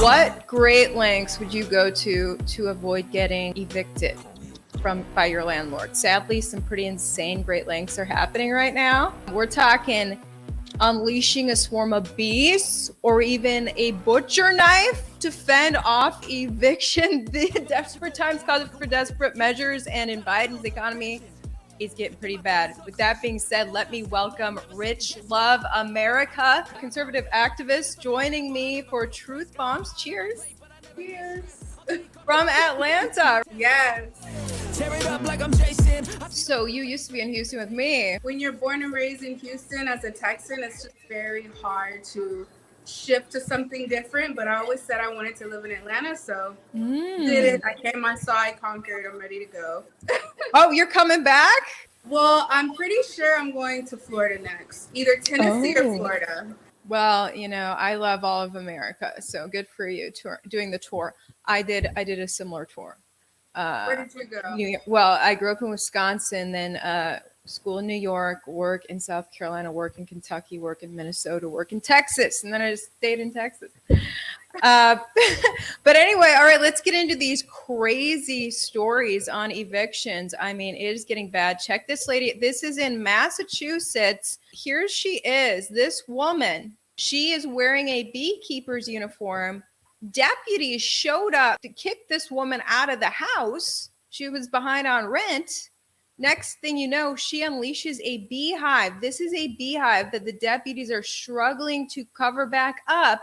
What great lengths would you go to avoid getting evicted by your landlord? Sadly, some pretty insane great lengths are happening right now. We're talking unleashing a swarm of bees or even a butcher knife to fend off eviction. The desperate times call for desperate measures, and in Biden's economy, it's getting pretty bad. With that being said, let me welcome Rich Love America, conservative activist, joining me for Truth Bombs. Cheers. Cheers. From Atlanta. Yes. So you used to be in Houston with me. When you're born and raised in Houston as a Texan, it's just very hard to shift to something different. But I always said I wanted to live in Atlanta, so did it. I came, I saw, I conquered. I'm ready to go. Oh, you're coming back? Well, I'm pretty sure I'm going to Florida next, either Tennessee or Florida. Well, you know, I love all of America, so good for you doing the tour. I did a similar tour. Where did you go? Well, I grew up in Wisconsin, then school in New York, work in South Carolina, work in Kentucky, work in Minnesota, work in Texas, and then I just stayed in Texas. But anyway, all right, let's get into these crazy stories on evictions. I mean, it is getting bad. Check this lady. This is in Massachusetts. Here she is. This woman, she is wearing a beekeeper's uniform. Deputies showed up to kick this woman out of the house. She was behind on rent. Next thing you know, she unleashes a beehive. This is a beehive that the deputies are struggling to cover back up.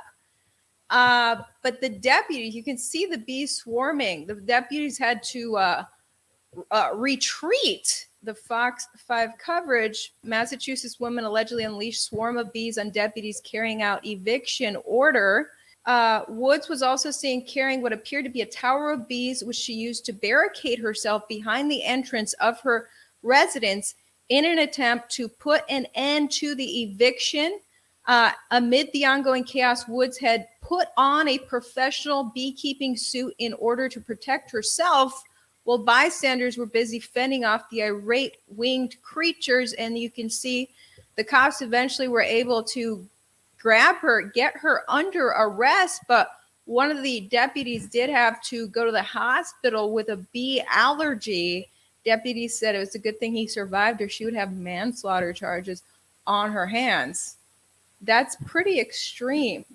But the deputies, you can see the bees swarming. The deputies had to retreat. The Fox 5 coverage, Massachusetts woman allegedly unleashed swarm of bees on deputies carrying out eviction order. Woods was also seen carrying what appeared to be a tower of bees, which she used to barricade herself behind the entrance of her residence in an attempt to put an end to the eviction. Amid the ongoing chaos, Woods had put on a professional beekeeping suit in order to protect herself, while bystanders were busy fending off the irate winged creatures. And you can see the cops eventually were able to grab her, get her under arrest. But one of the deputies did have to go to the hospital with a bee allergy. Deputies said it was a good thing he survived, or she would have manslaughter charges on her hands. That's pretty extreme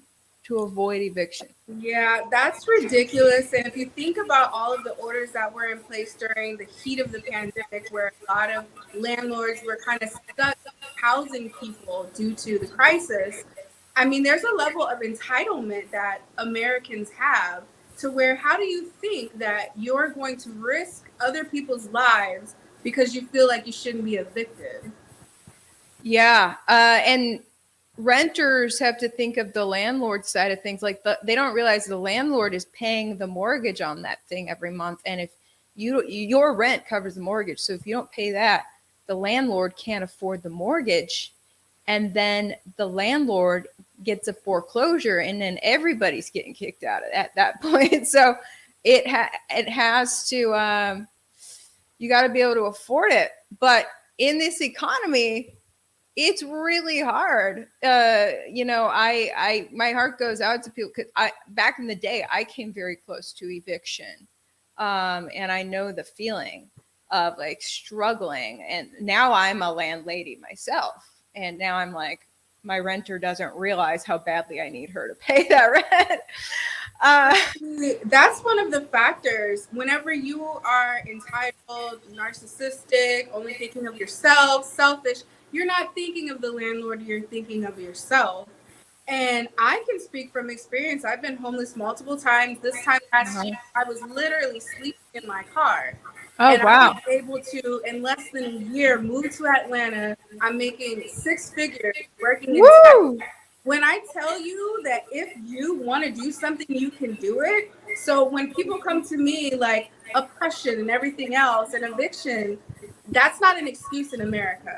to avoid eviction. Yeah, that's ridiculous. And if you think about all of the orders that were in place during the heat of the pandemic, where a lot of landlords were kind of stuck housing people due to the crisis, I mean, there's a level of entitlement that Americans have to where, how do you think that you're going to risk other people's lives because you feel like you shouldn't be evicted? Yeah. And renters have to think of the landlord side of things. Like they don't realize the landlord is paying the mortgage on that thing every month. And if your rent covers the mortgage. So if you don't pay that, the landlord can't afford the mortgage. And then the landlord gets a foreclosure, and then everybody's getting kicked out at that point. So it has to, you got to be able to afford it. But in this economy, it's really hard. You know, I my heart goes out to people because back in the day, I came very close to eviction. And I know the feeling of like struggling. And now I'm a landlady myself. And now I'm like, my renter doesn't realize how badly I need her to pay that rent. That's one of the factors. Whenever you are entitled, narcissistic, only thinking of yourself, selfish, you're not thinking of the landlord, you're thinking of yourself. And I can speak from experience. I've been homeless multiple times. This time last year, I was literally sleeping in my car. Oh, and wow. I was able to, in less than a year, move to Atlanta. I'm making 6 figures working in tech. When I tell you that if you want to do something, you can do it. So when people come to me like oppression and everything else and eviction, that's not an excuse in America.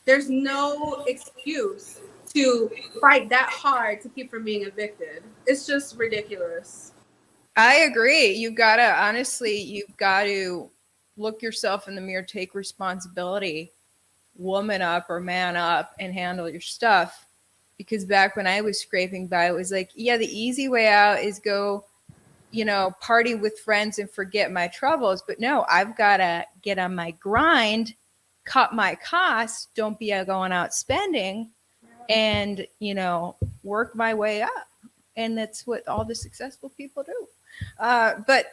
There's no excuse to fight that hard to keep from being evicted. It's just ridiculous. I agree. You've got to look yourself in the mirror, take responsibility, woman up or man up, and handle your stuff. because back when I was scraping by, it was like, yeah, the easy way out is go, party with friends and forget my troubles. But no, I've got to get on my grind, cut my costs, don't be going out spending, and, work my way up. And that's what all the successful people do. But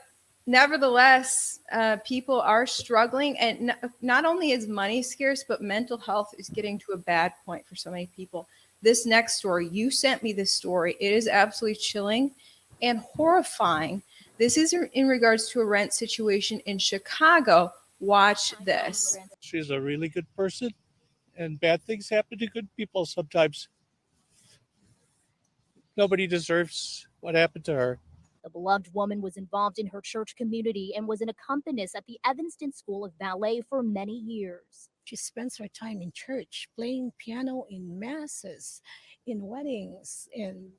nevertheless, people are struggling. And not only is money scarce, but mental health is getting to a bad point for so many people. This next story, you sent me this story. It is absolutely chilling and horrifying. This is in regards to a rent situation in Chicago. Watch this. She's a really good person, and bad things happen to good people sometimes. Nobody deserves what happened to her. The beloved woman was involved in her church community and was an accompanist at the Evanston School of Ballet for many years. She spends her time in church, playing piano in masses, in weddings, and,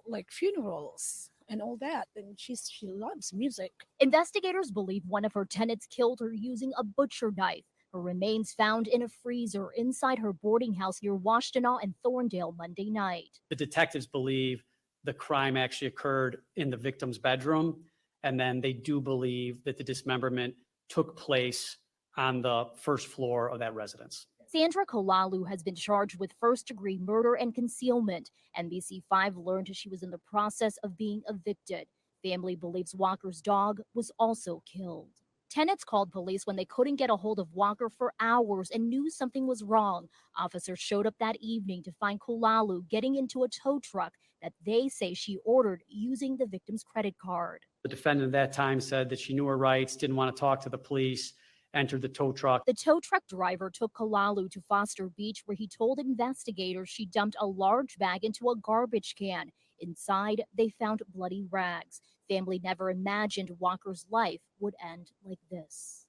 like funerals and all that. And she loves music. Investigators believe one of her tenants killed her using a butcher knife. Her remains found in a freezer inside her boarding house near Washtenaw and Thorndale Monday night. The detectives believe the crime actually occurred in the victim's bedroom, and then they do believe that the dismemberment took place on the first floor of that residence. Sandra Kolalu has been charged with first-degree murder and concealment. NBC5 learned she was in the process of being evicted. Family believes Walker's dog was also killed. Tenants called police when they couldn't get a hold of Walker for hours and knew something was wrong. Officers showed up that evening to find Kolalu getting into a tow truck that they say she ordered using the victim's credit card. The defendant at that time said that she knew her rights, didn't want to talk to the police, entered the tow truck. The tow truck driver took Kolalu to Foster Beach, where he told investigators she dumped a large bag into a garbage can. Inside, they found bloody rags. Family never imagined Walker's life would end like this.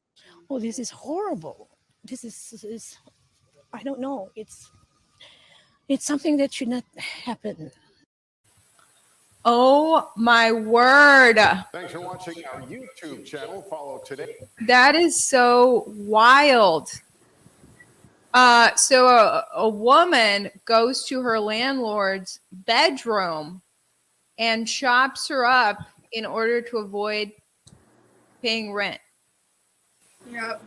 Oh, this is horrible. This is I don't know. It's something that should not happen. Oh my word. Thanks for watching our YouTube channel. Follow today. That is so wild. So a woman goes to her landlord's bedroom and chops her up in order to avoid paying rent. Yep.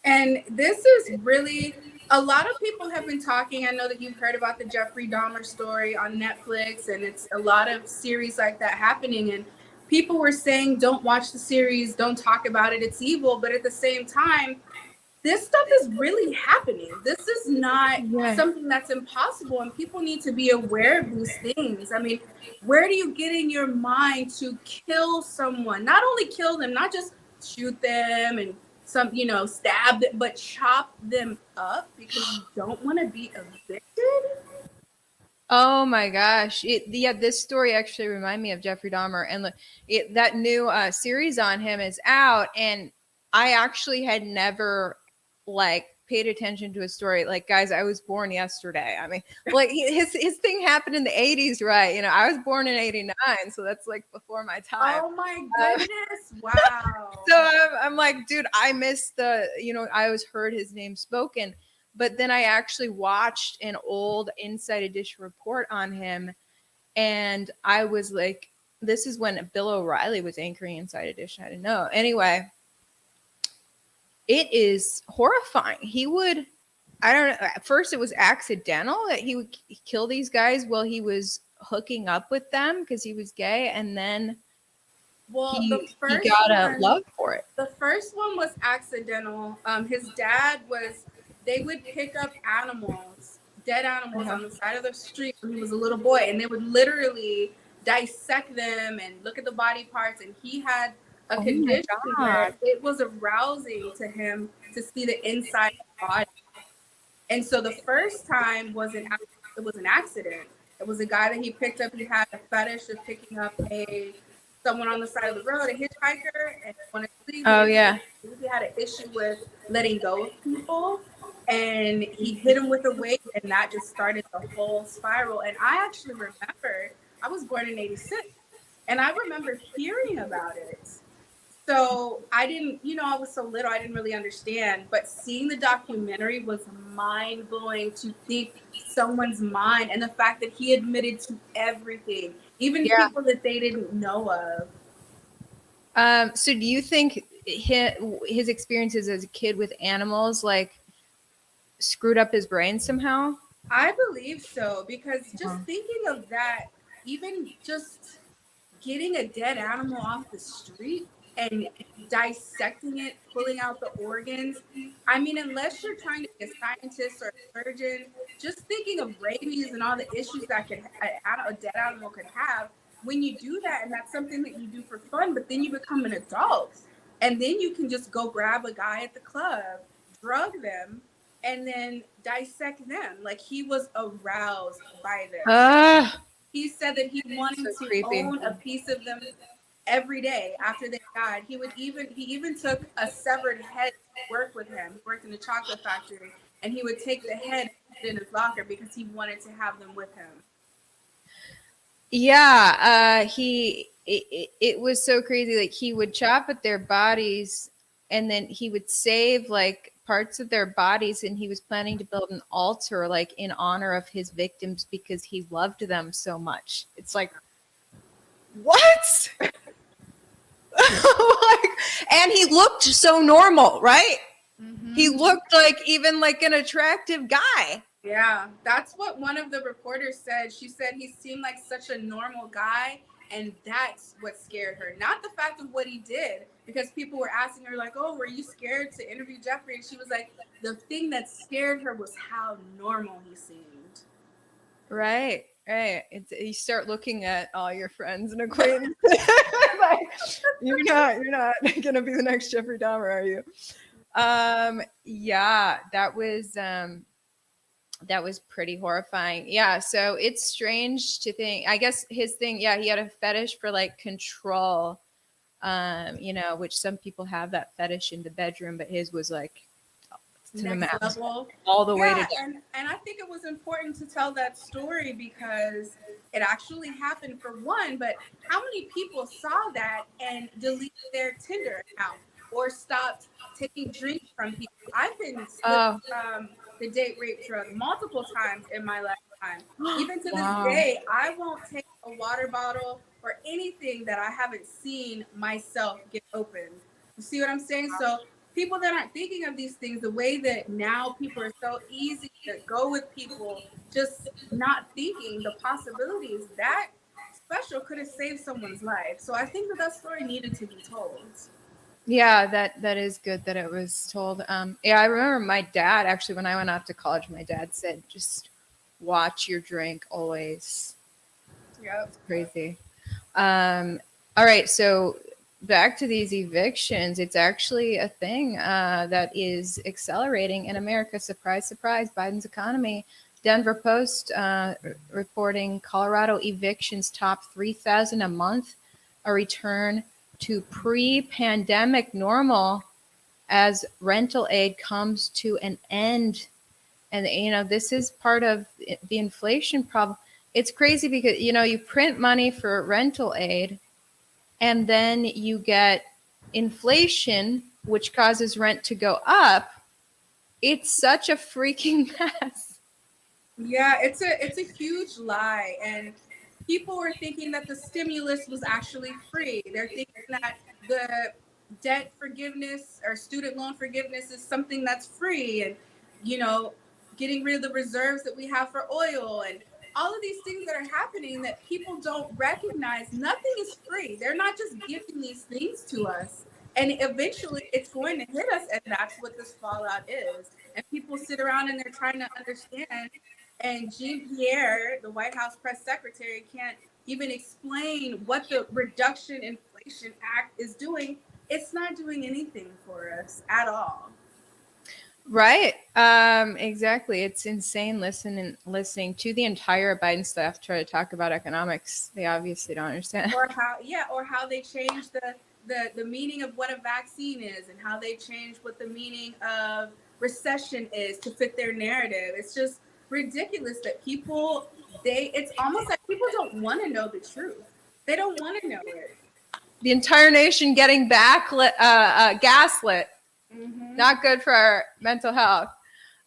And this is really, a lot of people have been talking. I know that you've heard about the Jeffrey Dahmer story on Netflix, and it's a lot of series like that happening. And people were saying, don't watch the series, don't talk about it, it's evil. But at the same time, this stuff is really happening. This is not something that's impossible, and people need to be aware of these things. I mean, where do you get in your mind to kill someone? Not only kill them, not just shoot them and stab them, but chop them up because you don't want to be evicted? Oh my gosh. This story actually reminded me of Jeffrey Dahmer, and that new series on him is out, and I actually had never paid attention to his story. Guys, I was born yesterday. I mean, his thing happened in the 80s, right? I was born in 89, so that's before my time. Oh my goodness. Wow. So I'm like, dude, I missed I always heard his name spoken, but then I actually watched an old Inside Edition report on him, and I was like, this is when Bill O'Reilly was anchoring Inside Edition. I didn't know. Anyway, it is horrifying. I don't know. At first it was accidental that he would kill these guys while he was hooking up with them because he was gay. And then he got a love for it. The first one was accidental. His dad they would pick up dead animals on the side of the street when he was a little boy. And they would literally dissect them and look at the body parts. And he had a condition where it was arousing to him to see the inside of the body. And so the first time was an accident. It was a guy that he picked up. He had a fetish of picking up someone on the side of the road, a hitchhiker, and wanted to leave. Oh yeah. He had an issue with letting go of people, and he hit him with a weight, and that just started the whole spiral. And I actually remember, I was born in '86, and I remember hearing about it. So I didn't, I was so little, I didn't really understand. But seeing the documentary was mind-blowing to think someone's mind, and the fact that he admitted to everything, even Yeah. people that they didn't know of. So do you think his experiences as a kid with animals like screwed up his brain somehow? I believe so, because just thinking of that, even just getting a dead animal off the street and dissecting it, pulling out the organs. I mean, unless you're trying to be a scientist or a surgeon, just thinking of rabies and all the issues that a dead animal could have, when you do that, and that's something that you do for fun, but then you become an adult, and then you can just go grab a guy at the club, drug them, and then dissect them. Like, he was aroused by this. He said that he wanted So to creepy. own a piece of them every day after they died. He even took a severed head to work with him. He worked in a chocolate factory, and he would take the head in his locker because he wanted to have them with him. Yeah, it was so crazy. Like, he would chop at their bodies, and then he would save like parts of their bodies, and he was planning to build an altar like in honor of his victims because he loved them so much. It's like, what? Like, and he looked so normal, right? Mm-hmm. He looked like even like an attractive guy. Yeah, that's what one of the reporters said. She said he seemed like such a normal guy, and that's what scared her. Not the fact of what he did, because people were asking her like, oh, were you scared to interview Jeffrey? And she was like, the thing that scared her was how normal he seemed. Right. You start looking at all your friends and acquaintances. Like, you're not gonna be the next Jeffrey Dahmer, are you? Yeah, that was pretty horrifying. Yeah, so it's strange to think. I guess his thing, yeah, he had a fetish for like control, which some people have that fetish in the bedroom, but his was like to the max, level, all the way to. And I think it was important to tell that story because it actually happened, for one. But how many people saw that and deleted their Tinder account or stopped taking drinks from people? I've been slipped from the date rape drug multiple times in my lifetime. Even to this day, I won't take a water bottle or anything that I haven't seen myself get open. You see what I'm saying? So people that aren't thinking of these things, the way that now people are so easy to go with people, just not thinking the possibilities, that special could have saved someone's life. So I think that story needed to be told. Yeah, that is good that it was told. Yeah, I remember my dad, actually, when I went off to college, my dad said, just watch your drink always. Yeah. It's crazy. All right, so back to these evictions. It's actually a thing that is accelerating in America. Surprise, surprise, Biden's economy. Denver Post reporting Colorado evictions top 3,000 a month, a return to pre-pandemic normal as rental aid comes to an end. And, this is part of the inflation problem. It's crazy because, you print money for rental aid and then you get inflation, which causes rent to go up. It's such a freaking mess. Yeah, it's a huge lie. And people were thinking that the stimulus was actually free. They're thinking that the debt forgiveness or student loan forgiveness is something that's free, and getting rid of the reserves that we have for oil, and all of these things that are happening that people don't recognize. Nothing is free. They're not just giving these things to us, and eventually it's going to hit us, and that's what this fallout is. And people sit around and they're trying to understand, and Jean-Pierre, the White House press secretary, can't even explain what the Reduction Inflation Act is doing. It's not doing anything for us at all. Right. Exactly. It's insane listening to the entire Biden staff try to talk about economics. They obviously don't understand. Or how they change the meaning of what a vaccine is, and how they change what the meaning of recession is to fit their narrative. It's just ridiculous that it's almost like people don't want to know the truth. They don't want to know it. The entire nation getting gaslit. Mm-hmm. Not good for our mental health.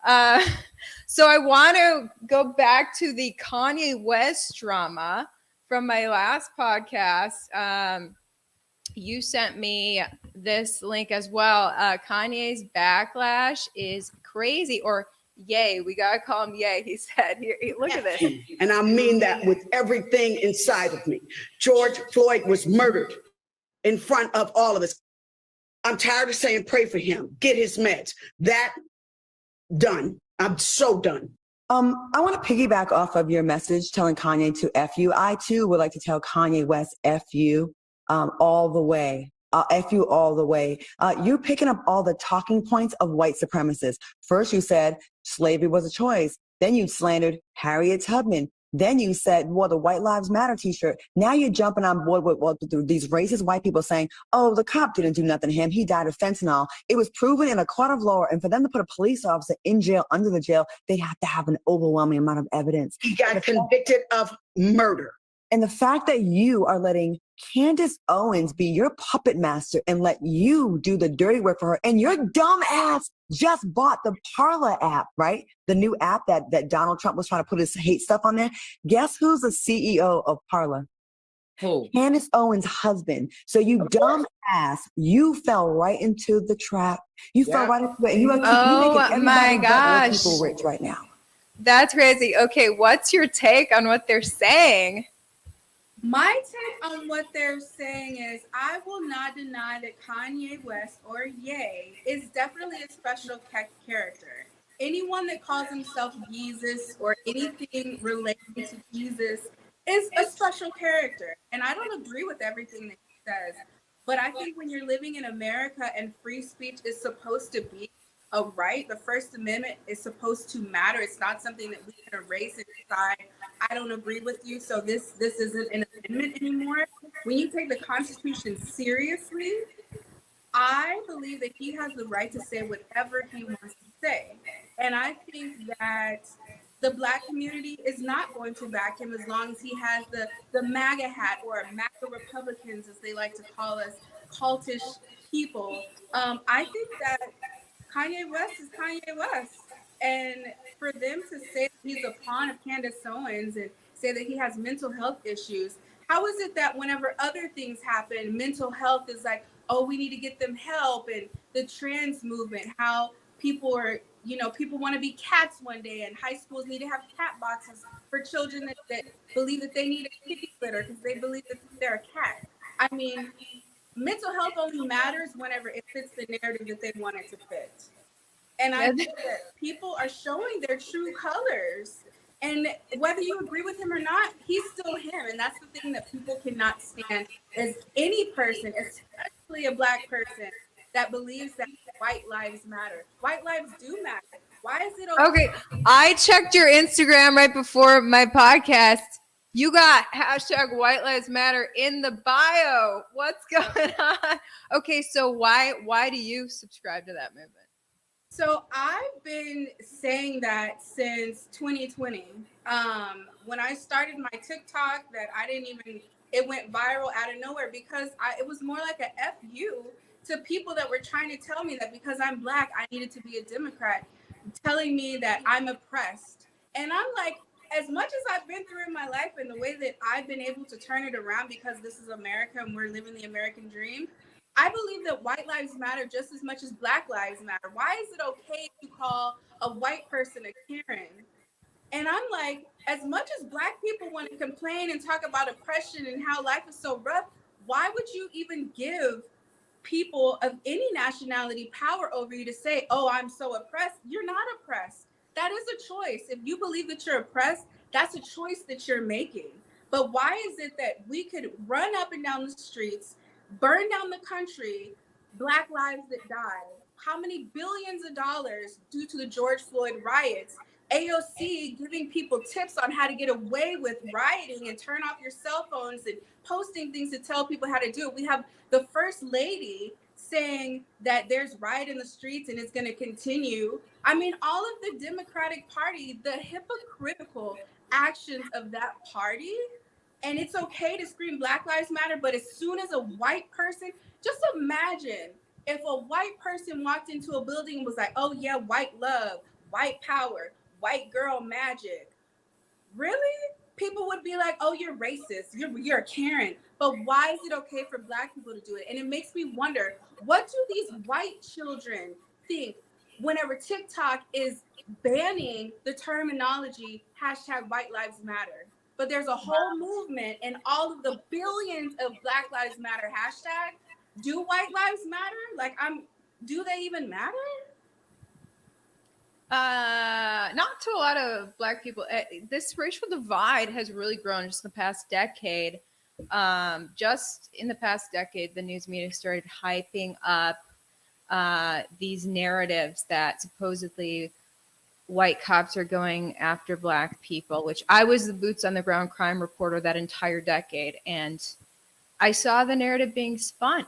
So I want to go back to the Kanye West drama from my last podcast. You sent me this link as well. Kanye's backlash is crazy, or yay. We got to call him yay, he said. Here, look at this. And I mean that with everything inside of me. George Floyd was murdered in front of all of us. I'm tired of saying pray for him, get his meds. That done. I'm so done. I want to piggyback off of your message telling Kanye to F you. I too would like to tell Kanye West F you all the way. F you all the way. You're picking up all the talking points of white supremacists. First you said slavery was a choice. Then you slandered Harriet Tubman. Then you said, well, the White Lives Matter t-shirt. Now you're jumping on board with these racist white people saying, oh, the cop didn't do nothing to him. He died of fentanyl. It was proven in a court of law. And for them to put a police officer in jail, under the jail, they have to have an overwhelming amount of evidence. He got convicted of murder. And the fact that you are letting Candace Owens be your puppet master and let you do the dirty work for her, and your dumb ass just bought the Parler app, right? The new app that Donald Trump was trying to put his hate stuff on there. Guess who's the CEO of Parler? Who? Candace Owens' husband. So you dumb ass, you fell right into the trap. You fell right into it. And you are making everybody but other people rich right now. That's crazy. Okay, what's your take on what they're saying? My take on what they're saying is I will not deny that Kanye West, or Ye, is definitely a special character. Anyone that calls himself Jesus or anything related to Jesus is a special character. And I don't agree with everything that he says. But I think when you're living in America and free speech is supposed to be a right, the First Amendment is supposed to matter. It's not something that we can erase and decide, I don't agree with you, so this isn't an amendment anymore. When you take the Constitution seriously, I believe that he has the right to say whatever he wants to say. And I think that the Black community is not going to back him as long as he has the MAGA hat, or MAGA Republicans, as they like to call us, cultish people. I think that Kanye West is Kanye West. And for them to say that he's a pawn of Candace Owens and say that he has mental health issues, how is it that whenever other things happen, mental health is like, oh, we need to get them help? And the trans movement, how people are, people want to be cats one day, and high schools need to have cat boxes for children that believe that they need a kitty litter because they believe that they're a cat. I mean, mental health only matters whenever it fits the narrative that they want it to fit. And I think that people are showing their true colors. And whether you agree with him or not, he's still him. And that's the thing that people cannot stand, is any person, especially a Black person, that believes that white lives matter. White lives do matter. Why is it okay? Okay, I checked your Instagram right before my podcast. You got hashtag White Lives Matter in the bio. What's going on? Okay, so why do you subscribe to that movement? So I've been saying that since 2020. When I started my TikTok, it went viral out of nowhere because it was more like a FU to people that were trying to tell me that because I'm Black, I needed to be a Democrat, telling me that I'm oppressed. And I'm like, as much as I've been through in my life and the way that I've been able to turn it around because this is America and we're living the American dream, I believe that white lives matter just as much as Black lives matter. Why is it okay to call a white person a Karen? And I'm like, as much as Black people want to complain and talk about oppression and how life is so rough, why would you even give people of any nationality power over you to say, oh, I'm so oppressed? You're not oppressed. That is a choice. If you believe that you're oppressed, that's a choice that you're making. But why is it that we could run up and down the streets, burn down the country, Black lives that died? How many billions of dollars due to the George Floyd riots? AOC giving people tips on how to get away with rioting and turn off your cell phones and posting things to tell people how to do it. We have the First Lady saying that there's riot in the streets and it's going to continue. I mean, all of the Democratic Party, the hypocritical actions of that party, and it's okay to scream Black Lives Matter, but as soon as a white person, just imagine if a white person walked into a building and was like, oh yeah, white love, white power, white girl magic. Really? People would be like, oh, you're racist, you're a Karen. But why is it okay for Black people to do it? And it makes me wonder, what do these white children think whenever TikTok is banning the terminology hashtag White Lives Matter? But there's a whole movement and all of the billions of Black Lives Matter hashtag. Do white lives matter? Like, do they even matter? Not to a lot of Black people. This racial divide has really grown just in the past decade. Just in the past decade, the news media started hyping up these narratives that supposedly white cops are going after Black people, which I was the boots on the ground crime reporter that entire decade. And I saw the narrative being spun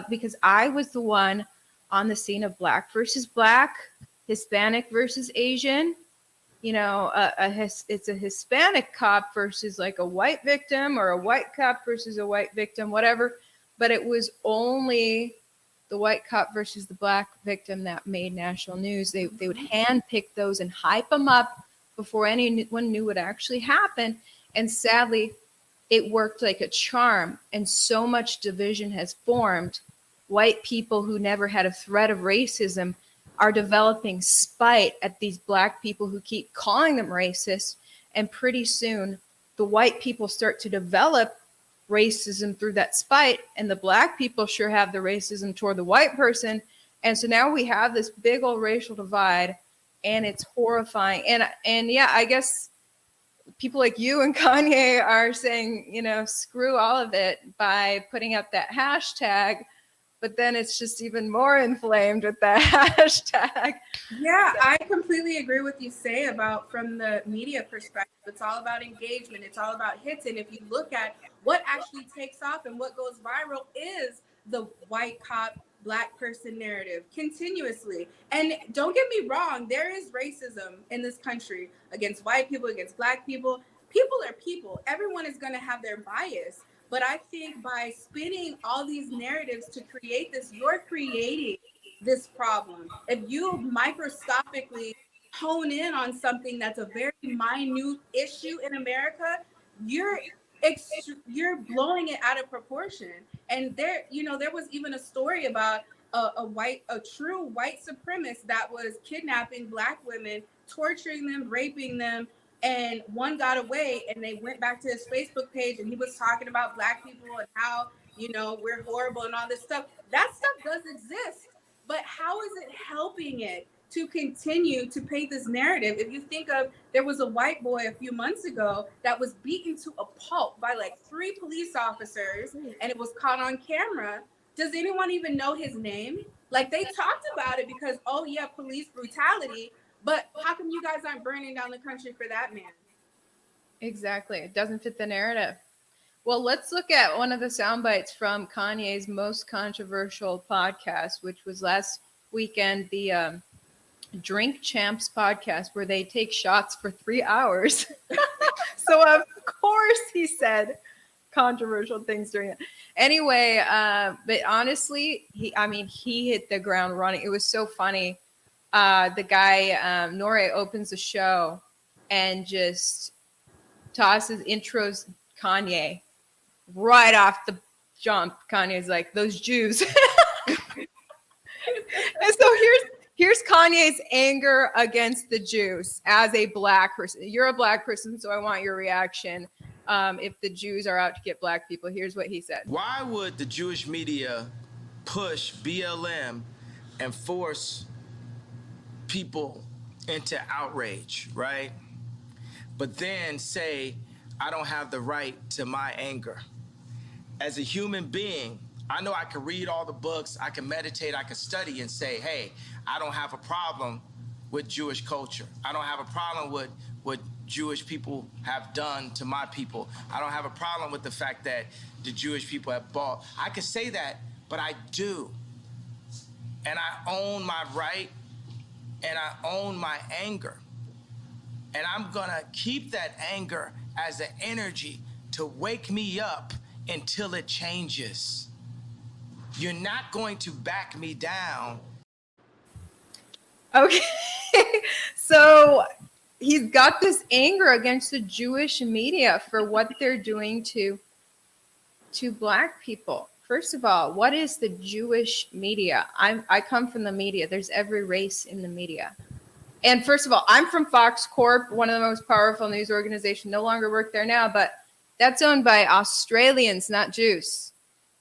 because I was the one on the scene of Black versus Black, Hispanic versus Asian. You know, it's a Hispanic cop versus like a white victim, or a white cop versus a white victim, whatever. But it was only the white cop versus the Black victim that made national news. They would handpick those and hype them up before anyone knew what actually happened. And sadly, it worked like a charm. And so much division has formed. White people who never had a threat of racism are developing spite at these Black people who keep calling them racist. And pretty soon, the white people start to develop racism through that spite, and the Black people sure have the racism toward the white person. And so now we have this big old racial divide, and it's horrifying. And yeah, I guess people like you and Kanye are saying, you know, screw all of it by putting up that hashtag. But then it's just even more inflamed with that hashtag. Yeah, I completely agree with you say about from the media perspective. It's all about engagement. It's all about hits. And if you look at what actually takes off and what goes viral is the white cop, Black person narrative continuously. And don't get me wrong, there is racism in this country against white people, against Black people. People are people. Everyone is going to have their bias. But I think by spinning all these narratives to create this, you're creating this problem. If you microscopically hone in on something that's a very minute issue in America, you're blowing it out of proportion. And there was even a story about a true white supremacist that was kidnapping Black women, torturing them, raping them. And one got away, and they went back to his Facebook page, and he was talking about Black people and how, you know, we're horrible and all this stuff. That stuff does exist, but how is it helping it to continue to paint this narrative? If you think of, there was a white boy a few months ago that was beaten to a pulp by like 3 police officers, and it was caught on camera. Does anyone even know his name? Like, they talked about it because, oh yeah, police brutality. But how come you guys aren't burning down the country for that man? Exactly. It doesn't fit the narrative. Well, let's look at one of the sound bites from Kanye's most controversial podcast, which was last weekend, the Drink Champs podcast, where they take shots for 3 hours. So, of course, he said controversial things during it. Anyway, but honestly, he hit the ground running. It was so funny. The guy, Nore, opens the show and just tosses intros Kanye right off the jump. Kanye's like, those Jews. And so here's Kanye's anger against the Jews as a Black person. You're a Black person, so I want your reaction. If the Jews are out to get Black people, here's what he said. Why would the Jewish media push BLM and force people into outrage, right? But then say, I don't have the right to my anger. As a human being, I know I can read all the books, I can meditate, I can study and say, hey, I don't have a problem with Jewish culture. I don't have a problem with what Jewish people have done to my people. I don't have a problem with the fact that the Jewish people have bought. I can say that, but I do. And I own my right, and I own my anger. And I'm gonna keep that anger as an energy to wake me up until it changes. You're not going to back me down. Okay. So he's got this anger against the Jewish media for what they're doing to Black people. First of all, what is the Jewish media? I come from the media. There's every race in the media. And first of all, I'm from Fox Corp, one of the most powerful news organizations. No longer work there now, but that's owned by Australians, not Jews.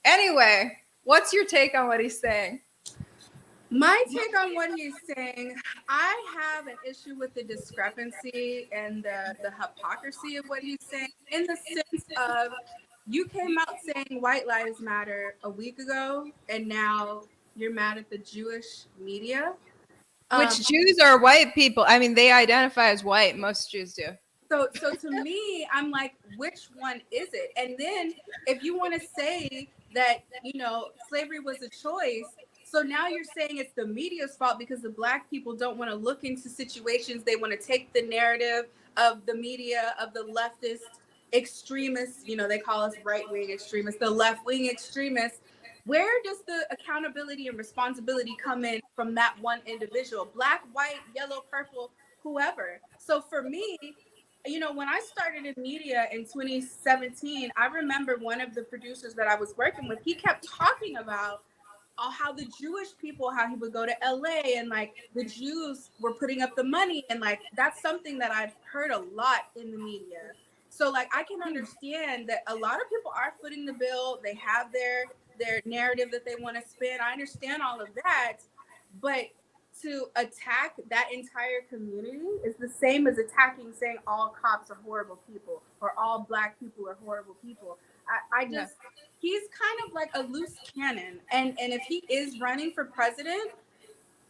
Anyway, what's your take on what he's saying? My take on what he's saying, I have an issue with the discrepancy and the hypocrisy of what he's saying, in the sense of, you came out saying white lives matter a week ago, and now you're mad at the Jewish media. Which Jews are white people. I mean, they identify as white. Most Jews do. So to me, I'm like, which one is it? And then if you want to say that, slavery was a choice, so now you're saying it's the media's fault because the Black people don't want to look into situations. They want to take the narrative of the media, of the leftist extremists, they call us right-wing extremists, the left-wing extremists. Where does the accountability and responsibility come in from that one individual? Black, white, yellow, purple, whoever. So for me, when I started in media in 2017, I remember one of the producers that I was working with, he kept talking about how the Jewish people, how he would go to LA and like the Jews were putting up the money. And like, that's something that I've heard a lot in the media. So like, I can understand that a lot of people are footing the bill. They have their narrative that they want to spin. I understand all of that, but to attack that entire community is the same as attacking, saying all cops are horrible people or all Black people are horrible people. He's kind of like a loose cannon. And if he is running for president,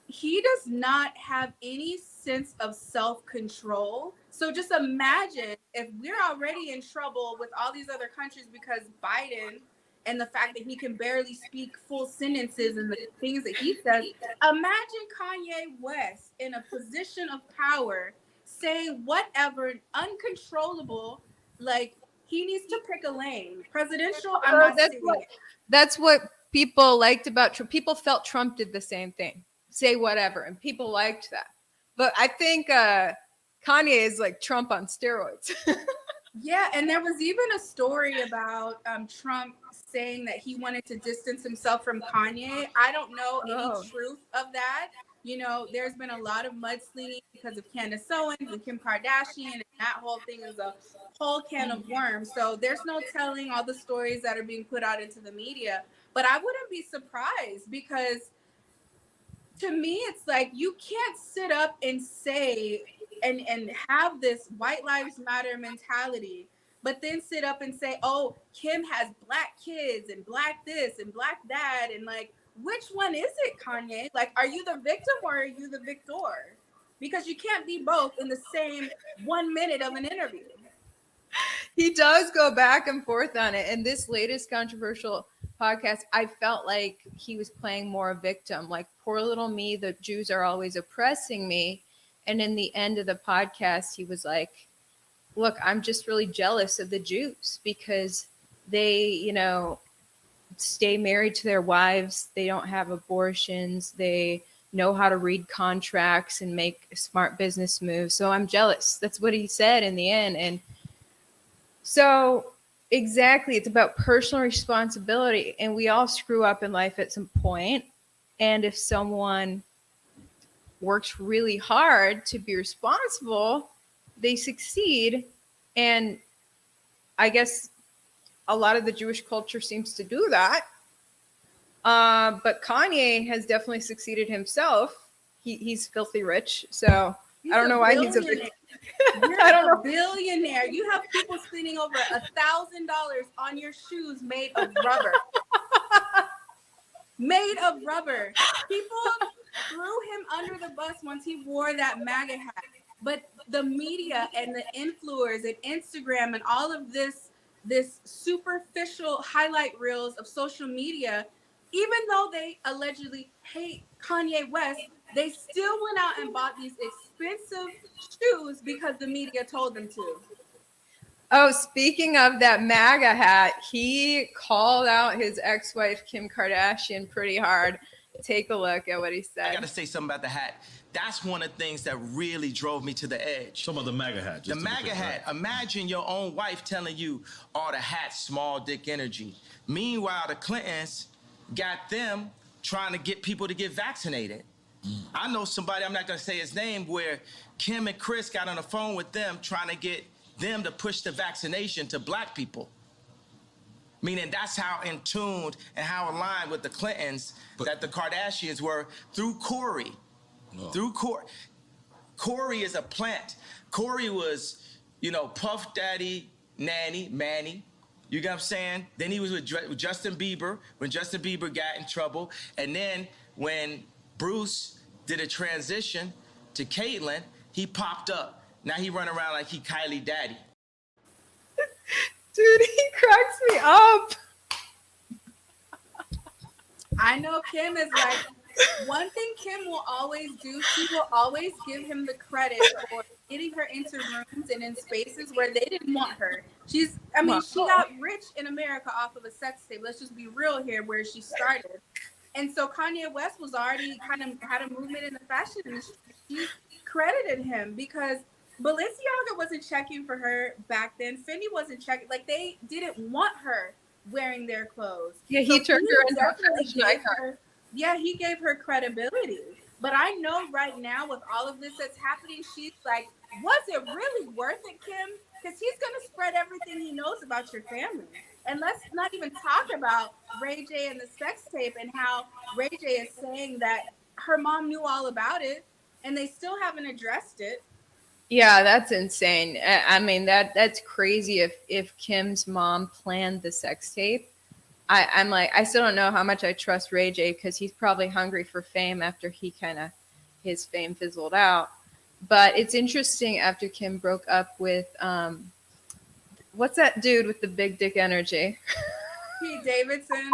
he does not have any sense of self-control. So just imagine if we're already in trouble with all these other countries because Biden and the fact that he can barely speak full sentences and the things that he says. Imagine Kanye West in a position of power saying whatever, uncontrollable, like he needs to pick a lane. Presidential, I'm not saying it. That's what people liked about Trump. People felt Trump did the same thing. Say whatever. And people liked that. But I think Kanye is like Trump on steroids. Yeah, and there was even a story about Trump saying that he wanted to distance himself from Kanye. I don't know any truth of that. There's been a lot of mudslinging because of Candace Owens and Kim Kardashian, and that whole thing is a whole can of worms. So there's no telling all the stories that are being put out into the media. But I wouldn't be surprised, because to me, it's like you can't sit up and say and have this white lives matter mentality, but then sit up and say, oh, Kim has Black kids and Black this and Black that. And like, which one is it, Kanye? Like, are you the victim or are you the victor? Because you can't be both in the same 1 minute of an interview. He does go back and forth on it. And this latest controversial podcast, I felt like he was playing more a victim. Like, poor little me, the Jews are always oppressing me. And in the end of the podcast, he was like, look, I'm just really jealous of the Jews because they, stay married to their wives. They don't have abortions. They know how to read contracts and make smart business moves. So I'm jealous. That's what he said in the end. And so exactly, it's about personal responsibility. And we all screw up in life at some point. And if someone works really hard to be responsible, they succeed. And I guess a lot of the Jewish culture seems to do that. But Kanye has definitely succeeded himself. He's filthy rich. So I don't know why he's a billionaire. You're a billionaire. You have people spending over $1,000 on your shoes made of rubber. Made of rubber. People threw him under the bus once he wore that MAGA hat. But the media and the influencers and Instagram and all of this superficial highlight reels of social media, even though they allegedly hate Kanye West, they still went out and bought these expensive shoes because the media told them to. Oh, speaking of that MAGA hat, he called out his ex-wife Kim Kardashian pretty hard. Take a look at what he I said. got to say something about the hat. That's one of the things that really drove me to the edge. Some of the MAGA hat. The MAGA hat. Imagine your own wife telling you, "Oh, the hat's small dick energy." Meanwhile, the Clintons got them trying to get people to get vaccinated. I know somebody, I'm not going to say his name, where Kim and Chris got on the phone with them trying to get them to push the vaccination to black people. Meaning that's how in tuned and how aligned with the Clintons that the Kardashians were through Corey. Through Corey. Corey is a plant. Corey was, Puff Daddy, Manny. You get what I'm saying? Then he was with Justin Bieber when Justin Bieber got in trouble. And then when Bruce did a transition to Caitlyn, he popped up. Now he run around like he Kylie Daddy. Dude, he cracks me up. I know Kim is like, one thing Kim will always do, she will always give him the credit for getting her into rooms and in spaces where they didn't want her. She got rich in America off of a sex tape. Let's just be real here, where she started. And so Kanye West was already kind of had a movement in the fashion industry. She credited him because Balenciaga wasn't checking for her back then. Fendi wasn't checking. Like, they didn't want her wearing their clothes. Yeah, he turned her into a fashion icon. Yeah, he gave her credibility. But I know right now with all of this that's happening, she's like, was it really worth it, Kim? Because he's going to spread everything he knows about your family. And let's not even talk about Ray J and the sex tape and how Ray J is saying that her mom knew all about it and they still haven't addressed it. Yeah, that's insane. I mean, that's crazy if Kim's mom planned the sex tape. I'm like, I still don't know how much I trust Ray J because he's probably hungry for fame after his fame fizzled out. But it's interesting after Kim broke up with, what's that dude with the big dick energy? Pete Davidson.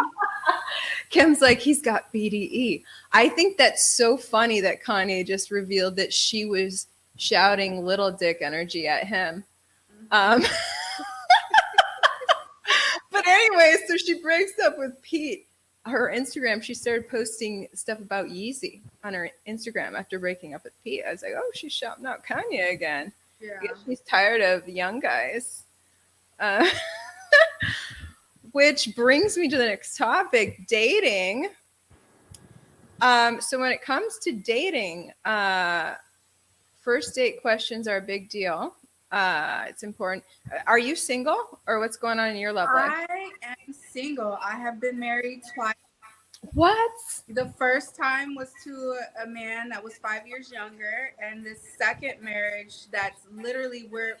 Kim's like, he's got BDE. I think that's so funny that Kanye just revealed that she was shouting little dick energy at him. But anyway, so she breaks up with Pete. Her Instagram, she started posting stuff about Yeezy on her Instagram after breaking up with Pete. I was like, oh, she's shouting out Kanye again. Yeah. I guess she's tired of young guys. Which brings me to the next topic, dating. So when it comes to dating, first date questions are a big deal. It's important. Are you single or what's going on in your love life? I am single. I have been married twice. What? The first time was to a man that was 5 years younger. And the second marriage, that's literally where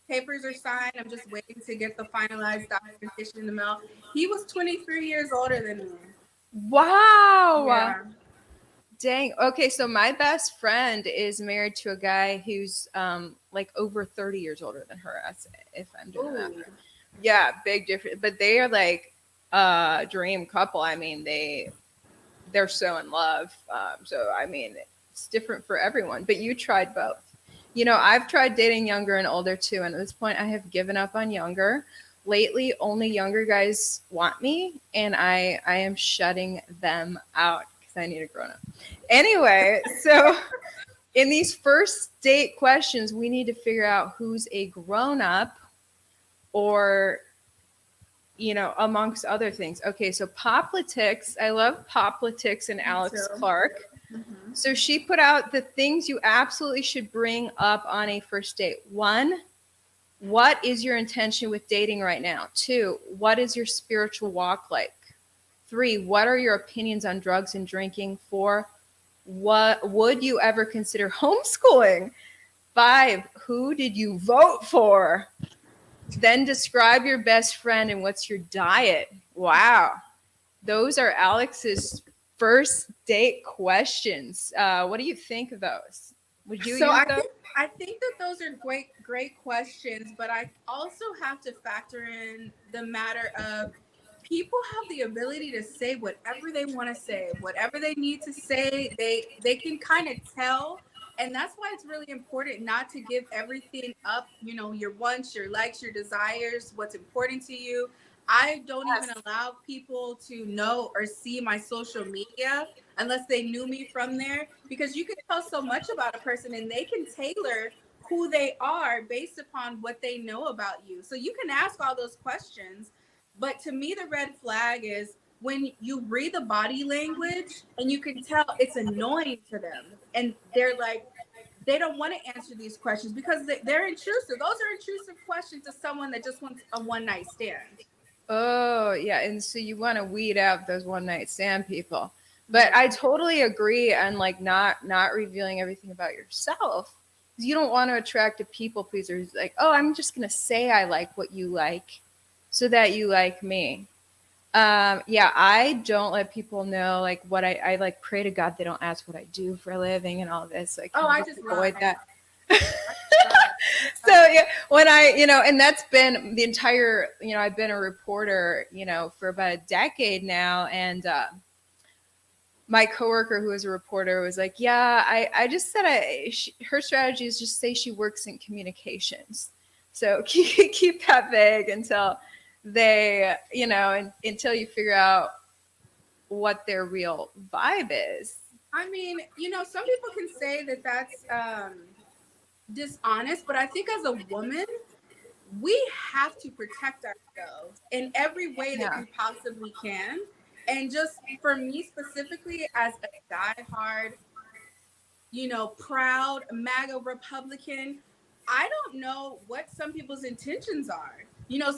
papers are signed. I'm just waiting to get the finalized documentation in the mail. He was 23 years older than me. Wow. Yeah. Dang. Okay, so my best friend is married to a guy who's like over 30 years older than her, if I'm doing that. Yeah, big difference. But they are like a dream couple. I mean, they're so in love. So I mean, it's different for everyone. But you tried both. I've tried dating younger and older too, and at this point, I have given up on younger. Lately, only younger guys want me, and I am shutting them out. I need a grown up. Anyway, so in these first date questions, we need to figure out who's a grown up or, amongst other things. Okay, so Poplitics. I love Poplitics and Alex Clark. Mm-hmm. So she put out the things you absolutely should bring up on a first date. 1, what is your intention with dating right now? 2, what is your spiritual walk like? 3, what are your opinions on drugs and drinking? 4, what would you ever consider homeschooling? 5, who did you vote for? Then describe your best friend and what's your diet. Wow. Those are Alex's first date questions. What do you think of those? Would you use those? I think that those are great questions, but I also have to factor in the matter of people have the ability to say whatever they want to say, whatever they need to say. They can kind of tell, and that's why it's really important not to give everything up. Your wants, your likes, your desires, what's important to you. I don't even allow people to know or see my social media unless they knew me from there, because you can tell so much about a person and they can tailor who they are based upon what they know about you. So you can ask all those questions, but to me the red flag is when you read the body language and you can tell it's annoying to them, and they're like, they don't want to answer these questions because they're intrusive. Those are intrusive questions to someone that just wants a one night stand. Oh, yeah. And so you want to weed out those one night stand people. But I totally agree on like not revealing everything about yourself. You don't want to attract a people pleaser who's like, oh, I'm just gonna say I like what you like so that you like me. Yeah, I don't let people know like what I like, pray to God they don't ask what I do for a living and all this. Like, I just avoid lie. that. So yeah, when and that's been the entire, I've been a reporter, for about a decade now. And my coworker who was a reporter was like, yeah, I just said her strategy is just say she works in communications. So keep that vague until they, until you figure out what their real vibe is. I mean, some people can say that that's dishonest, but I think as a woman, we have to protect ourselves in every way that we possibly can. And just for me specifically, as a diehard, proud MAGA Republican, I don't know what some people's intentions are.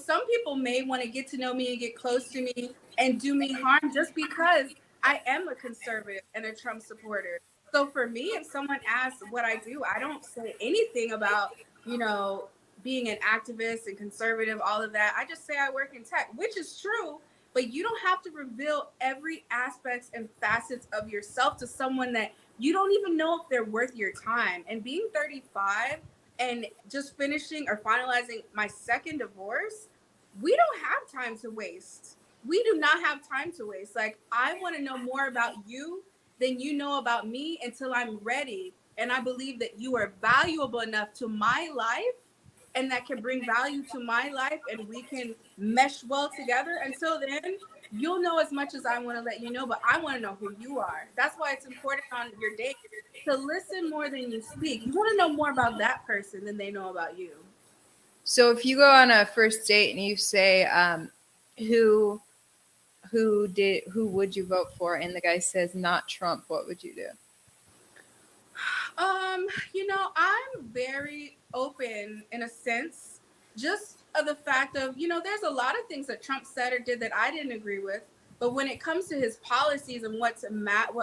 Some people may want to get to know me and get close to me and do me harm just because I am a conservative and a Trump supporter. So for me, if someone asks what I do, I don't say anything about, being an activist and conservative, all of that. I just say I work in tech, which is true, but you don't have to reveal every aspect and facets of yourself to someone that you don't even know if they're worth your time. And being 35 and just finishing or finalizing my second divorce, we don't have time to waste. We do not have time to waste. Like, I want to know more about you than you know about me until I'm ready. And I believe that you are valuable enough to my life and that can bring value to my life and we can mesh well together. Until then, you'll know as much as I want to let you know, but I want to know who you are. That's why it's important on your date to listen more than you speak. You want to know more about that person than they know about you. So if you go on a first date and you say, who would you vote for? And the guy says not Trump, what would you do? I'm very open in a sense, just of the fact of, there's a lot of things that Trump said or did that I didn't agree with. But when it comes to his policies and what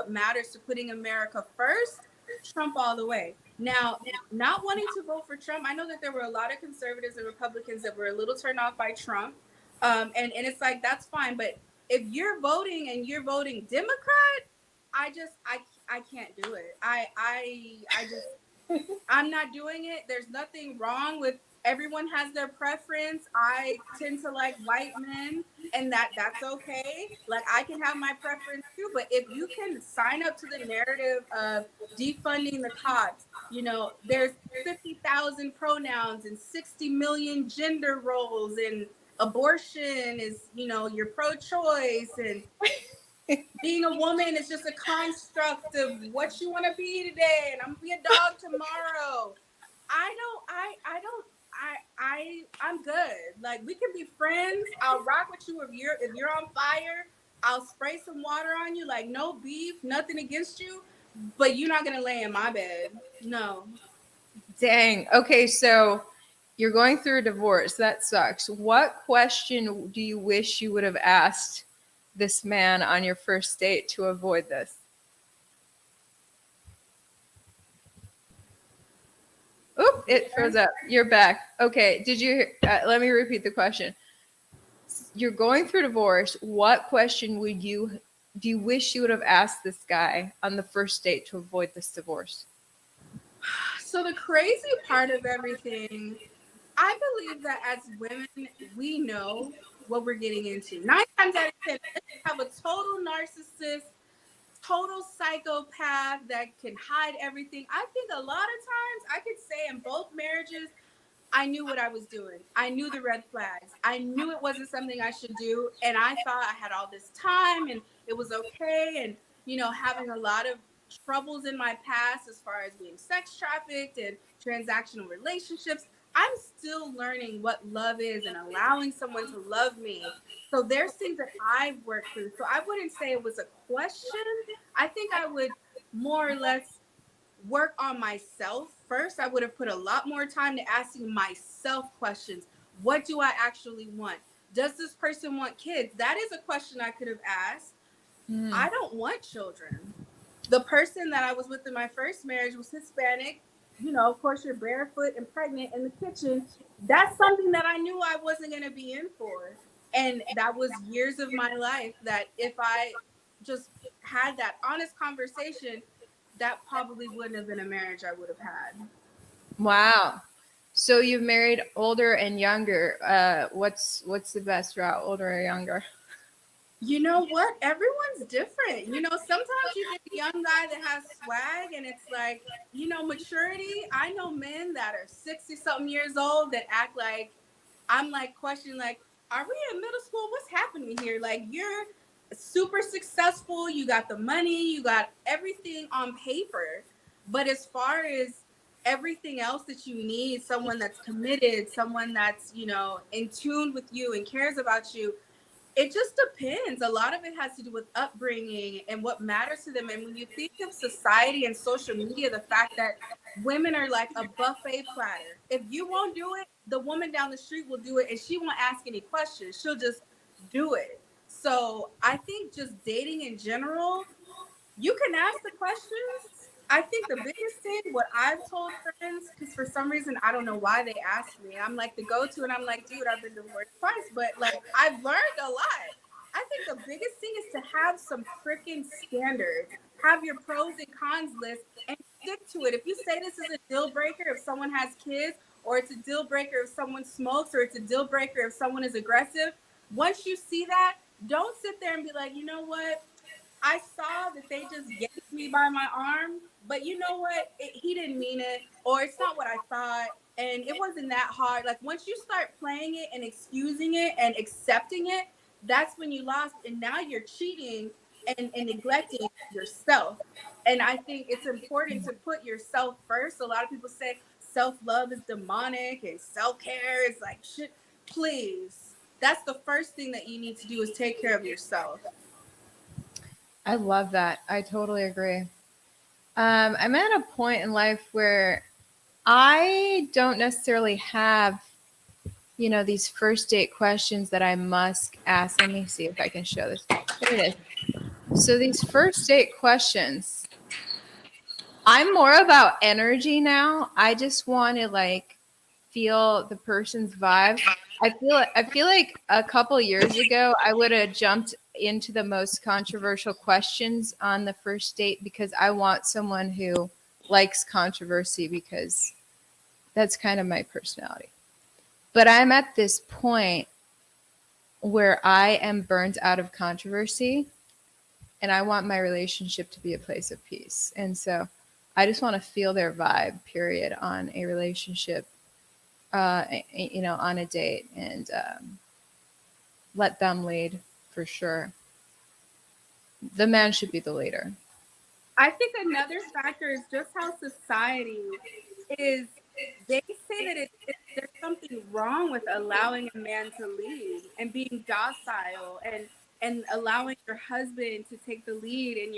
matters to putting America first, Trump all the way. Now, not wanting to vote for Trump, I know that there were a lot of conservatives and Republicans that were a little turned off by Trump. And it's like, that's fine. But if you're voting and you're voting Democrat, I can't do it. I'm not doing it. There's nothing wrong with, everyone has their preference. I tend to like white men, and that's okay. Like, I can have my preference too, but if you can sign up to the narrative of defunding the cops, there's 50,000 pronouns and 60 million gender roles, and abortion is, you're pro-choice, and being a woman is just a construct of what you want to be today, and I'm gonna be a dog tomorrow. I'm good. Like, we can be friends. I'll rock with you if you're on fire. I'll spray some water on you. Like, no beef, nothing against you, but you're not gonna lay in my bed. No. Dang. Okay, so you're going through a divorce. That sucks. What question do you wish you would have asked this man on your first date to avoid this? Oop, it froze up. You're back. Okay, let me repeat the question. You're going through divorce. What question do you wish you would have asked this guy on the first date to avoid this divorce? So the crazy part of everything, I believe that as women, we know what we're getting into. 9 times out of 10, let's have a total narcissist, total psychopath that can hide everything. I think a lot of times, I could say in both marriages, I knew what I was doing. I knew the red flags. I knew it wasn't something I should do. And I thought I had all this time and it was okay. And, you know, having a lot of troubles in my past as far as being sex trafficked and transactional relationships. I'm still learning what love is and allowing someone to love me. So there's things that I've worked through. So I wouldn't say it was a question. I think I would more or less work on myself first. I would have put a lot more time to asking myself questions. What do I actually want? Does this person want kids? That is a question I could have asked. I don't want children. The person that I was with in my first marriage was Hispanic. You know, of course, you're barefoot and pregnant in the kitchen. That's something that I knew I wasn't going to be in for. And that was years of my life that if I just had that honest conversation, that probably wouldn't have been a marriage I would have had. Wow. So you've married older and younger. What's the best route, older or younger? You know what? Everyone's different. You know, sometimes you get a young guy that has swag and it's like, you know, maturity. I know men that are 60 something years old that act like, I'm like questioning, like, are we in middle school? What's happening here? Like, you're super successful. You got the money, you got everything on paper. But as far as everything else that you need, someone that's committed, someone that's, you know, in tune with you and cares about you, it just depends. A lot of it has to do with upbringing and what matters to them. And when you think of society and social media, the fact that women are like a buffet platter. If you won't do it, the woman down the street will do it and she won't ask any questions. She'll just do it. So I think just dating in general, you can ask the questions. I think the biggest thing, what I've told friends, because for some reason I don't know why they ask me. I'm like the go-to, and I'm like, dude, I've been divorced twice, but like I've learned a lot. I think the biggest thing is to have some freaking standards. Have your pros and cons list and stick to it. If you say this is a deal breaker if someone has kids, or it's a deal breaker if someone smokes, or it's a deal breaker if someone is aggressive, once you see that, don't sit there and be like, you know what? I saw that they just yanked me by my arm, but you know what? He didn't mean it, or it's not what I thought, and it wasn't that hard. Like once you start playing it and excusing it and accepting it, that's when you lost, and now you're cheating and neglecting yourself. And I think it's important to put yourself first. A lot of people say self-love is demonic and self-care is like shit. Please, that's the first thing that you need to do is take care of yourself. I love that. I totally agree. I'm at a point in life where I don't necessarily have, you know, these first date questions that I must ask. Let me see if I can show this. There it is. So these first date questions, I'm more about energy now. I just want to like feel the person's vibe. I feel like a couple years ago I would have jumped into the most controversial questions on the first date because I want someone who likes controversy because that's kind of my personality. But I'm at this point where I am burnt out of controversy and I want my relationship to be a place of peace. And so I just want to feel their vibe, period, on a relationship, you know, on a date, and let them lead for sure. The man should be the leader. I think another factor is just how society is. They say that there's something wrong with allowing a man to lead and being docile and allowing your husband to take the lead in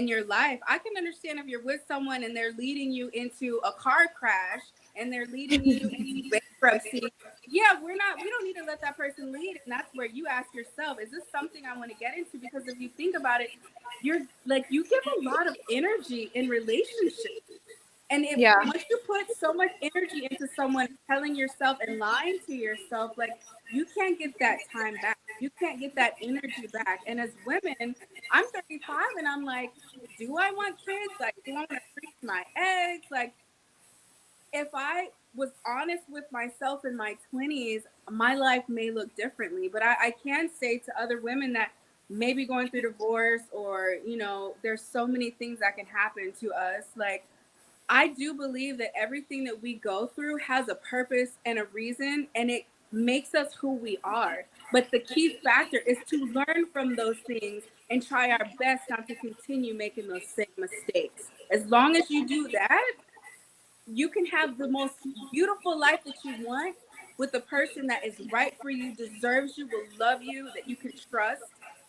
your life. I can understand if you're with someone and they're leading you into a car crash and they're leading you into bankruptcy. Yeah, we don't need to let that person lead. And that's where you ask yourself, is this something I want to get into? Because if you think about it, you're like, you give a lot of energy in relationships. And if Yeah. once you put so much energy into someone telling yourself and lying to yourself, like you can't get that time back. You can't get that energy back. And as women, I'm 35 and I'm like, do I want kids? Like, do I want to freeze my eggs? Like, if I was honest with myself in my 20s, my life may look differently. But I can say to other women that maybe going through divorce or, you know, there's so many things that can happen to us. Like, I do believe that everything that we go through has a purpose and a reason, and it makes us who we are. But the key factor is to learn from those things and try our best not to continue making those same mistakes. As long as you do that, you can have the most beautiful life that you want with a person that is right for you, deserves you, will love you, that you can trust.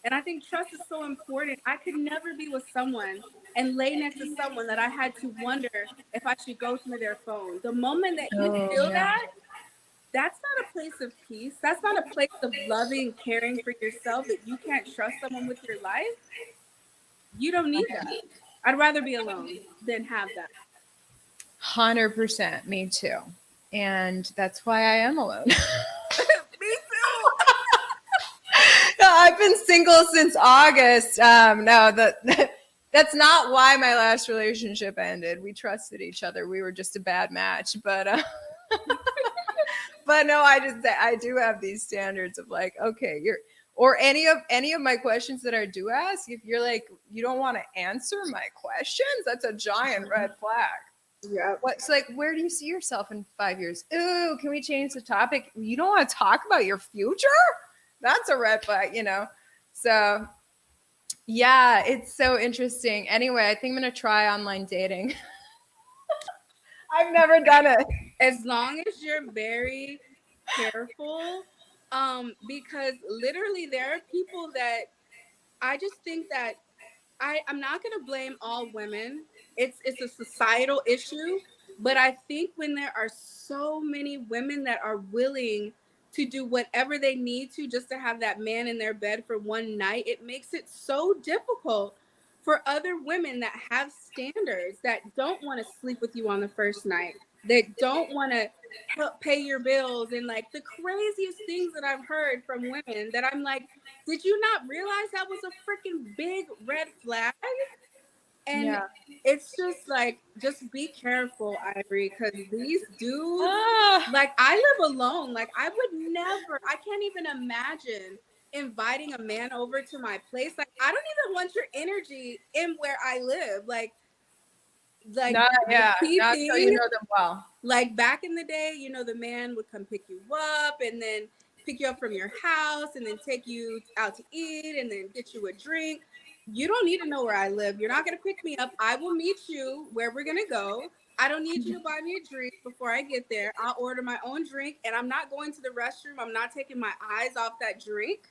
And I think trust is so important. I could never be with someone and lay next to someone that I had to wonder if I should go through their phone. The moment that you Oh, feel yeah. that, that's not a place of peace. That's not a place of loving, caring for yourself, that you can't trust someone with your life. You don't need that. I'd rather be alone than have that. 100%. Me too. And that's why I am alone. Me too. No, I've been single since August. No, that's not why my last relationship ended. We trusted each other. We were just a bad match. But but no, I do have these standards of like, okay, or any of my questions that I do ask, if you're like, you don't want to answer my questions, that's a giant red flag. Yeah. What's like, where do you see yourself in 5 years? Ooh, can we change the topic? You don't want to talk about your future? That's a red flag, you know? So yeah, it's so interesting. Anyway, I think I'm gonna try online dating. I've never done it. As long as you're very careful, because literally there are people that I just think that I'm not gonna blame all women. It's a societal issue, but I think when there are so many women that are willing to do whatever they need to just to have that man in their bed for one night, it makes it so difficult for other women that have standards, that don't want to sleep with you on the first night, that don't want to help pay your bills, and like the craziest things that I've heard from women that I'm like, did you not realize that was a freaking big red flag? And Yeah. it's just like, just be careful, Ivory, because these dudes, Ah, like, I live alone. Like, I would never, I can't even imagine inviting a man over to my place. Like, I don't even want your energy in where I live. Like not the yeah, key not till you thing, know them well. like back in the day, you know, the man would come pick you up and then pick you up from your house and then take you out to eat and then get you a drink. You don't need to know where I live. You're not going to pick me up. I will meet you where we're going to go. I don't need you to buy me a drink before I get there. I'll order my own drink, and I'm not going to the restroom. I'm not taking my eyes off that drink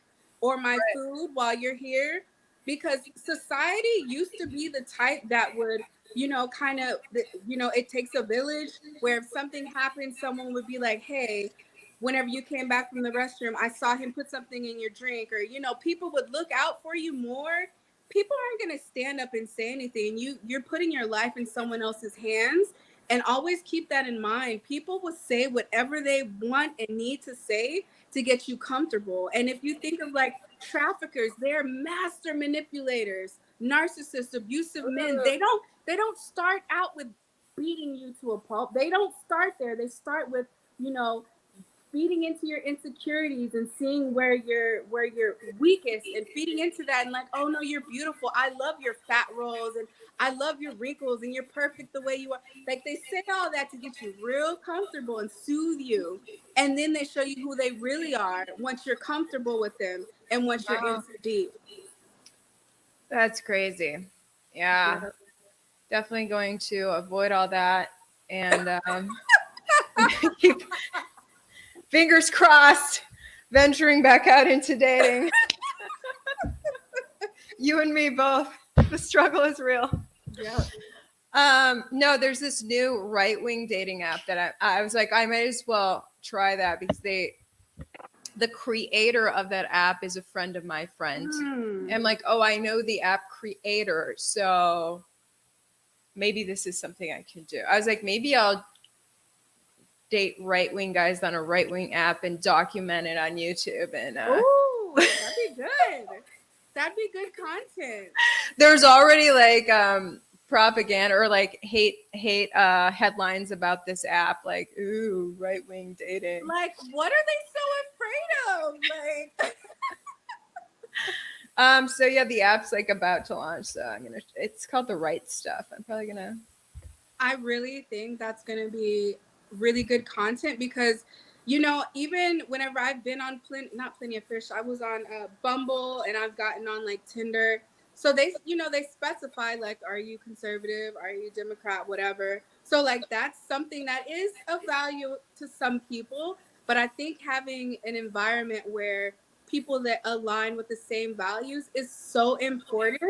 or my food while you're here, because society used to be the type that would, you know, kind of, you know, it takes a village, where if something happened, someone would be like, hey, whenever you came back from the restroom, I saw him put something in your drink, or, you know, people would look out for you more. People aren't going to stand up and say anything. You're putting your life in someone else's hands, and always keep that in mind. People will say whatever they want and need to say to get you comfortable. And if you think of like traffickers, they're master manipulators, narcissists, abusive men. They don't start out with beating you to a pulp. They don't start there. They start with, you know, feeding into your insecurities and seeing where you're weakest and feeding into that, and like, oh no, you're beautiful. I love your fat rolls, and I love your wrinkles, and you're perfect the way you are. Like, they say all that to get you real comfortable and soothe you. And then they show you who they really are once you're comfortable with them and once you're in too deep. That's crazy. Yeah. Definitely going to avoid all that and keep fingers crossed venturing back out into dating. You and me both. The struggle is real. Yeah. No, there's this new right-wing dating app that I was like, I might as well try that, because the creator of that app is a friend of my friend. And I'm like, oh, I know the app creator, so maybe this is something I can do. I was like, maybe I'll date right-wing guys on a right-wing app and document it on YouTube. And Ooh, that'd be good. That'd be good content. There's already like propaganda or like hate headlines about this app, like, ooh, right-wing dating. Like, what are they so afraid of? Like, so yeah, the app's like about to launch, so it's called The Right Stuff. I'm probably gonna I really think that's going to be really good content because, even whenever I've been on not Plenty of Fish, I was on Bumble and I've gotten on like Tinder. So they specify like, are you conservative? Are you Democrat? Whatever. So like, that's something that is of value to some people. But I think having an environment where people that align with the same values is so important,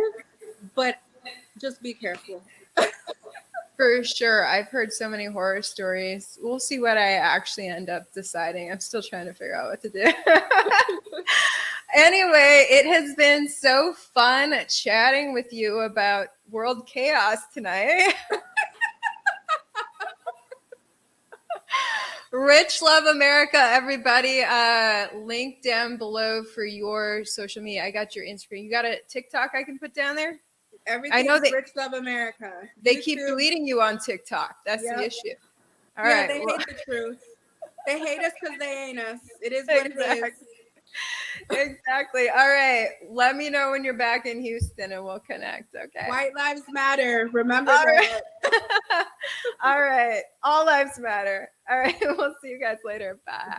but just be careful. For sure. I've heard so many horror stories. We'll see what I actually end up deciding. I'm still trying to figure out what to do. Anyway, it has been so fun chatting with you about world chaos tonight. Rich Love America, everybody. Link down below for your social media. I got your Instagram. You got a TikTok I can put down there? Everything I know is they, Rich Love America. They YouTube. keep deleting you on TikTok. That's the issue. All yeah, right. They hate the truth. They hate us because they ain't us. It is what it is. Exactly. All right. Let me know when you're back in Houston and we'll connect. Okay. White lives matter. Remember that. All right. All lives matter. All right. We'll see you guys later. Bye.